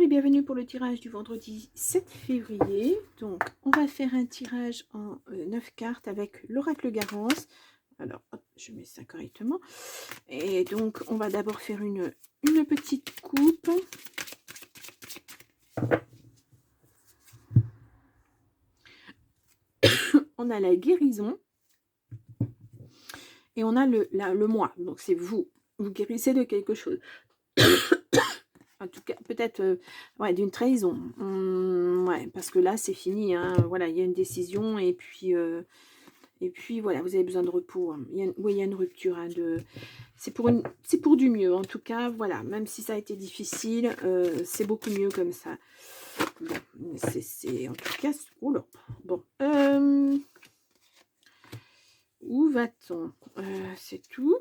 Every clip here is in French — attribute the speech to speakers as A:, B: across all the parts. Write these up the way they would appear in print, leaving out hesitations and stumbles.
A: et bienvenue pour le tirage du vendredi 7 février. Donc, on va faire un tirage en 9 cartes avec l'oracle Garance. Alors, hop, je mets ça correctement. Et donc, on va d'abord faire une petite coupe. On a la guérison. Et on a le mois. Donc, c'est vous. Vous guérissez de quelque chose. En tout cas, peut-être ouais, d'une trahison. Ouais, parce que là, c'est fini. Hein. Voilà, il y a une décision et puis voilà, vous avez besoin de repos. Hein. Oui, il y a une rupture. Hein, c'est pour du mieux. En tout cas, voilà, même si ça a été difficile, c'est beaucoup mieux comme ça. Bon, c'est en tout cas... Oh là, bon. Où va-t-on? C'est tout.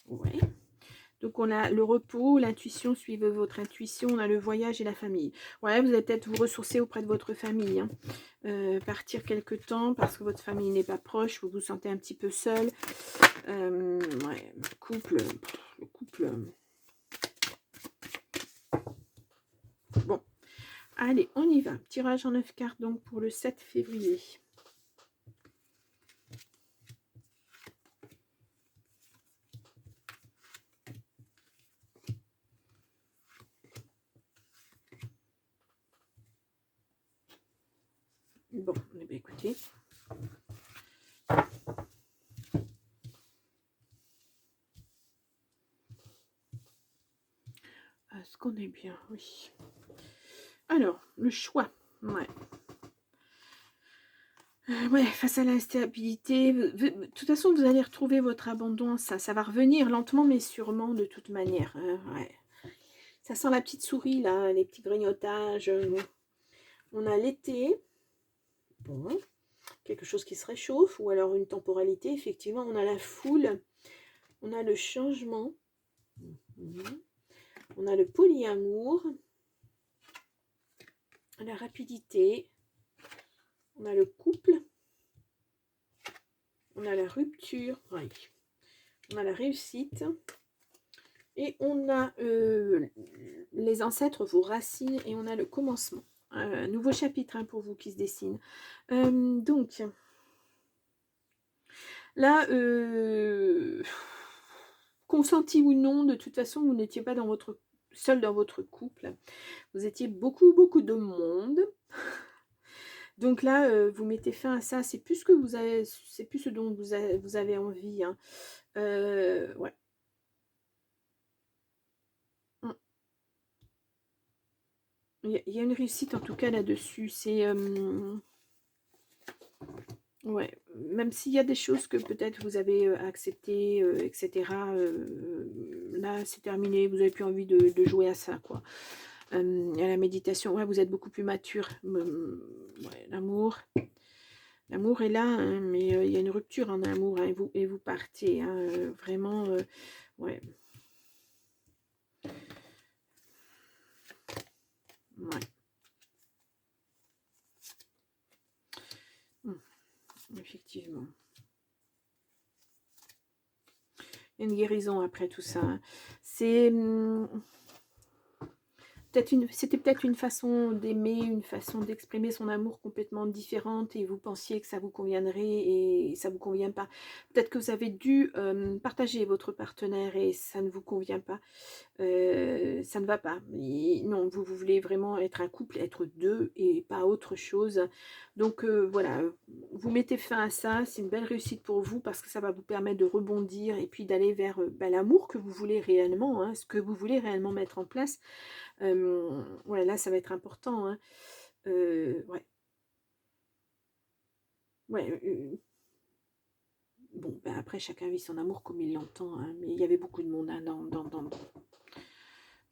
A: Ouais. Donc, on a le repos, l'intuition, suivez votre intuition, on a le voyage et la famille. Ouais, vous allez peut-être vous ressourcer auprès de votre famille. Hein. Partir quelque temps parce que votre famille n'est pas proche, vous vous sentez un petit peu seul. Ouais, le couple. Bon, allez, on y va. Tirage en 9 cartes donc pour le 7 février. Bon, eh bien, écoutez. Est-ce qu'on est bien? Oui. Alors, le choix. Ouais. Ouais, face à l'instabilité, de toute façon, vous allez retrouver votre abandon. Ça va revenir lentement, mais sûrement, de toute manière. Ouais. Ça sent la petite souris, là, les petits grignotages. On a l'été. Bon. Quelque chose qui se réchauffe, ou alors une temporalité, effectivement. On a la foule. On a le changement. On a le polyamour. La rapidité. On a le couple. On a la rupture. Ouais. On a la réussite. Et on a les ancêtres, vos racines. Et on a le commencement. Un nouveau chapitre hein, pour vous qui se dessine. Donc, là, consenti ou non, de toute façon, vous n'étiez pas seul dans votre couple. Vous étiez beaucoup de monde. Donc là, vous mettez fin à ça. C'est plus ce que vous avez, c'est plus ce dont vous avez envie. Hein. Ouais. Il y a une réussite en tout cas là-dessus. C'est ouais, même s'il y a des choses que peut-être vous avez acceptées, etc. Là, c'est terminé. Vous n'avez plus envie de jouer à ça, quoi. À la méditation, ouais, vous êtes beaucoup plus mature. Ouais, l'amour est là, hein, mais il y a une rupture en amour, hein, et vous partez. Hein, vraiment, ouais. Ouais. Effectivement. Il y a une guérison après tout ça. Hein. C'est... c'était peut-être une façon d'aimer, une façon d'exprimer son amour complètement différente et vous pensiez que ça vous conviendrait et ça ne vous convient pas. Peut-être que vous avez dû partager votre partenaire et ça ne vous convient pas. Ça ne va pas. Et non, vous voulez vraiment être un couple, être deux et pas autre chose. Donc voilà, vous mettez fin à ça. C'est une belle réussite pour vous parce que ça va vous permettre de rebondir et puis d'aller vers l'amour que vous voulez réellement, hein, ce que vous voulez réellement mettre en place. Ouais, là, ça va être important. Hein. Ouais. Ouais. Bon, ben après, chacun vit son amour comme il l'entend. Hein, mais il y avait beaucoup de monde hein, dans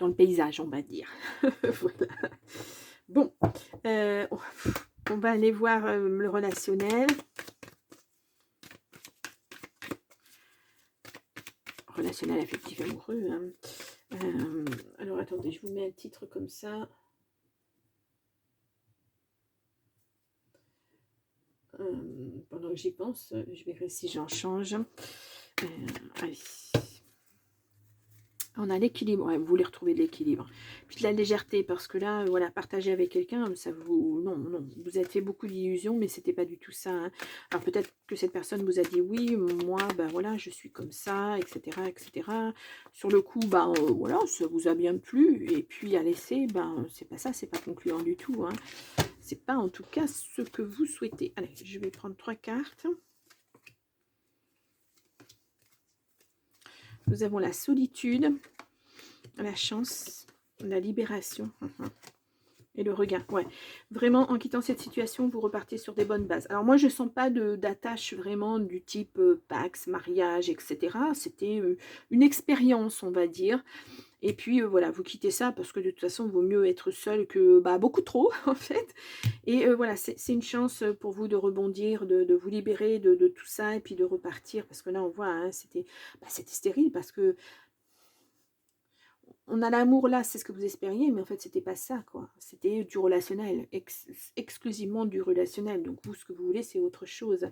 A: le paysage, on va dire. Voilà. Bon, on va aller voir le relationnel. Relationnel affectif amoureux. Hein. Alors, attendez, je vous mets un titre comme ça. Pendant que j'y pense, je verrai si j'en change. Allez. On a l'équilibre, ouais, vous voulez retrouver de l'équilibre. Puis de la légèreté, parce que là, voilà, partager avec quelqu'un, ça vous... Non, non, vous avez fait beaucoup d'illusions, mais c'était pas du tout ça. Hein. Alors peut-être que cette personne vous a dit, oui, moi, ben voilà, je suis comme ça, etc., etc. Sur le coup, ben voilà, ça vous a bien plu, et puis à laisser, ben c'est pas ça, c'est pas concluant du tout. Hein. C'est pas en tout cas ce que vous souhaitez. Allez, je vais prendre 3 cartes. Nous avons la solitude, la chance, la libération et le regain. Ouais, vraiment, en quittant cette situation, vous repartez sur des bonnes bases. Alors moi, je ne sens pas d'attache vraiment du type Pax, mariage, etc. C'était une expérience, on va dire. Et puis voilà, vous quittez ça parce que de toute façon, il vaut mieux être seul que beaucoup trop, en fait. Et voilà, c'est une chance pour vous de rebondir, de vous libérer de tout ça et puis de repartir. Parce que là, on voit, hein, c'était stérile parce que on a l'amour là, c'est ce que vous espériez, mais en fait, c'était pas ça, quoi. C'était du relationnel, exclusivement du relationnel. Donc, vous, ce que vous voulez, c'est autre chose.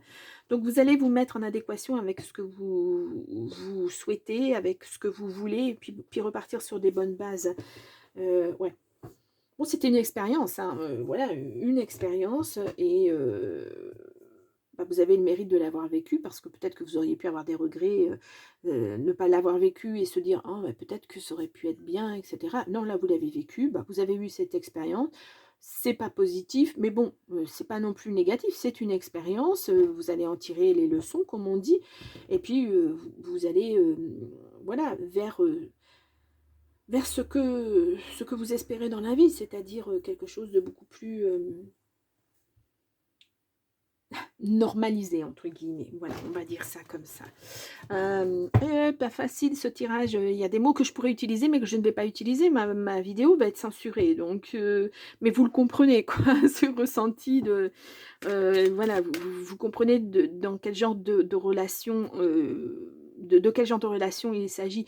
A: Donc, vous allez vous mettre en adéquation avec ce que vous souhaitez, avec ce que vous voulez, et puis repartir sur des bonnes bases. Ouais. Bon, c'était une expérience, hein, voilà, une expérience, et vous avez le mérite de l'avoir vécu, parce que peut-être que vous auriez pu avoir des regrets, ne pas l'avoir vécu et se dire oh, peut-être que ça aurait pu être bien, etc. Non, là vous l'avez vécu, vous avez eu cette expérience, c'est pas positif, mais bon, c'est pas non plus négatif, c'est une expérience, vous allez en tirer les leçons, comme on dit, et puis vous allez voilà, vers ce que vous espérez dans la vie, c'est-à-dire quelque chose de beaucoup plus normalisé, entre guillemets. Voilà, on va dire ça comme ça. Pas facile ce tirage. Il y a des mots que je pourrais utiliser, mais que je ne vais pas utiliser. Ma vidéo va être censurée. Donc, mais vous le comprenez, quoi, ce ressenti de... voilà, vous comprenez dans quel genre de relation... de quel genre de relation il s'agit.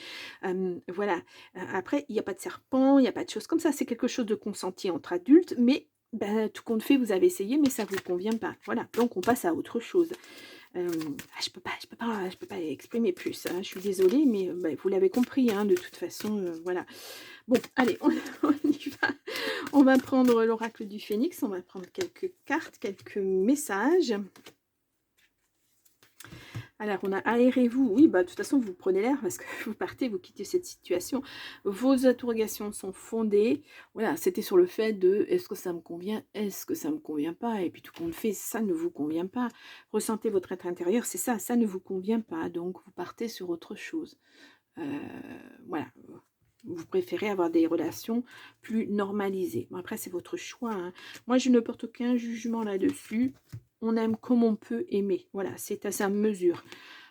A: Voilà. Après, il n'y a pas de serpent, il n'y a pas de choses comme ça. C'est quelque chose de consenti entre adultes, mais tout compte fait, vous avez essayé, mais ça ne vous convient pas. Voilà, donc on passe à autre chose. Je peux pas exprimer plus. Hein. Je suis désolée, mais vous l'avez compris, hein, de toute façon, voilà. Bon, allez, on y va. On va prendre l'oracle du Phénix, on va prendre quelques cartes, quelques messages. Alors, on a aérez-vous. Oui, de toute façon, vous prenez l'air parce que vous partez, vous quittez cette situation. Vos interrogations sont fondées. Voilà, c'était sur le fait de est-ce que ça me convient, est-ce que ça me convient pas. Et puis, tout compte fait, ça ne vous convient pas. Ressentez votre être intérieur, c'est ça, ça ne vous convient pas. Donc, vous partez sur autre chose. Voilà. Vous préférez avoir des relations plus normalisées. Bon, après, c'est votre choix. Hein. Moi, je ne porte aucun jugement là-dessus. On aime comme on peut aimer. Voilà, c'est à sa mesure.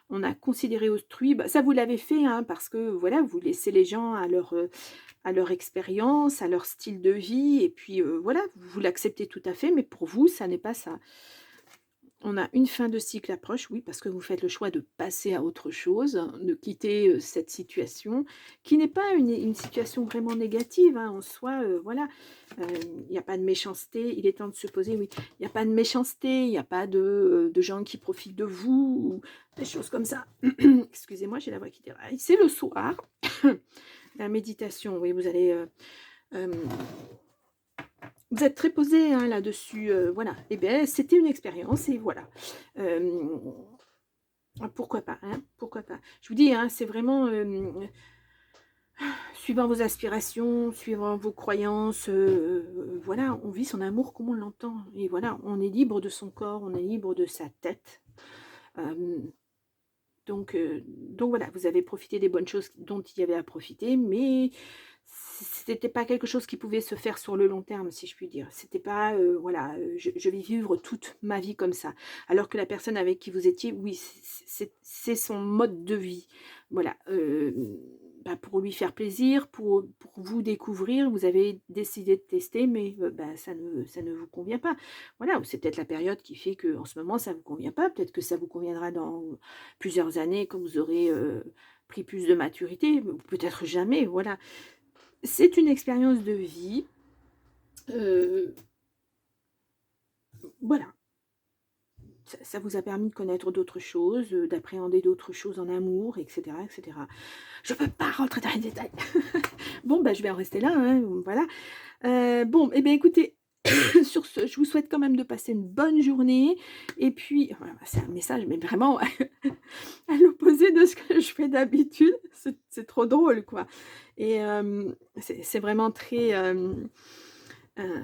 A: On a considéré autrui. Ça, vous l'avez fait, hein, parce que voilà, vous laissez les gens à leur expérience, à leur style de vie. Et puis, voilà, vous l'acceptez tout à fait. Mais pour vous, ça n'est pas ça. On a une fin de cycle approche, oui, parce que vous faites le choix de passer à autre chose, de quitter cette situation, qui n'est pas une situation vraiment négative, hein, en soi, voilà. Il n'y a pas de méchanceté, il est temps de se poser, oui. Il n'y a pas de méchanceté, il n'y a pas de gens qui profitent de vous, ou des choses comme ça. Excusez-moi, j'ai la voix qui déraille. C'est le soir. La méditation, oui, vous allez... vous êtes très posé, hein, là-dessus, voilà. Et bien, c'était une expérience, et voilà. Pourquoi pas, hein, pourquoi pas. Je vous dis, hein, c'est vraiment suivant vos aspirations, suivant vos croyances, voilà, on vit son amour comme on l'entend. Et voilà, on est libre de son corps, on est libre de sa tête. Donc voilà, vous avez profité des bonnes choses dont il y avait à profiter, mais c'était pas quelque chose qui pouvait se faire sur le long terme, si je puis dire. C'était pas, voilà, je vais vivre toute ma vie comme ça. Alors que la personne avec qui vous étiez, oui, c'est son mode de vie. Voilà, pour lui faire plaisir, pour vous découvrir, vous avez décidé de tester, mais ça ne vous convient pas. Voilà, c'est peut-être la période qui fait qu'en ce moment, ça ne vous convient pas. Peut-être que ça vous conviendra dans plusieurs années, quand vous aurez pris plus de maturité, peut-être jamais, voilà. C'est une expérience de vie. Voilà. ça vous a permis de connaître d'autres choses, d'appréhender d'autres choses en amour, et cetera, et cetera. Je peux pas rentrer dans les détails. Bon, bah, je vais en rester là, hein, voilà. Bon, et bien écoutez, sur ce, je vous souhaite quand même de passer une bonne journée et puis voilà, c'est un message, mais vraiment à l'opposé de ce que je fais d'habitude. C'est trop drôle, quoi, et c'est vraiment très,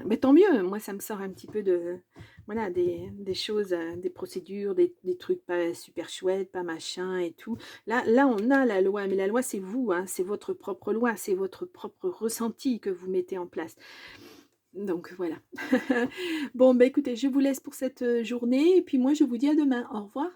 A: mais tant mieux, moi ça me sort un petit peu de voilà, des choses, des procédures, des trucs pas super chouettes, pas machin et tout. Là, on a la loi, mais la loi, c'est vous, hein, c'est votre propre loi, c'est votre propre ressenti que vous mettez en place. Donc voilà. Bon, bah, écoutez, je vous laisse pour cette, journée et puis moi je vous dis à demain. Au revoir.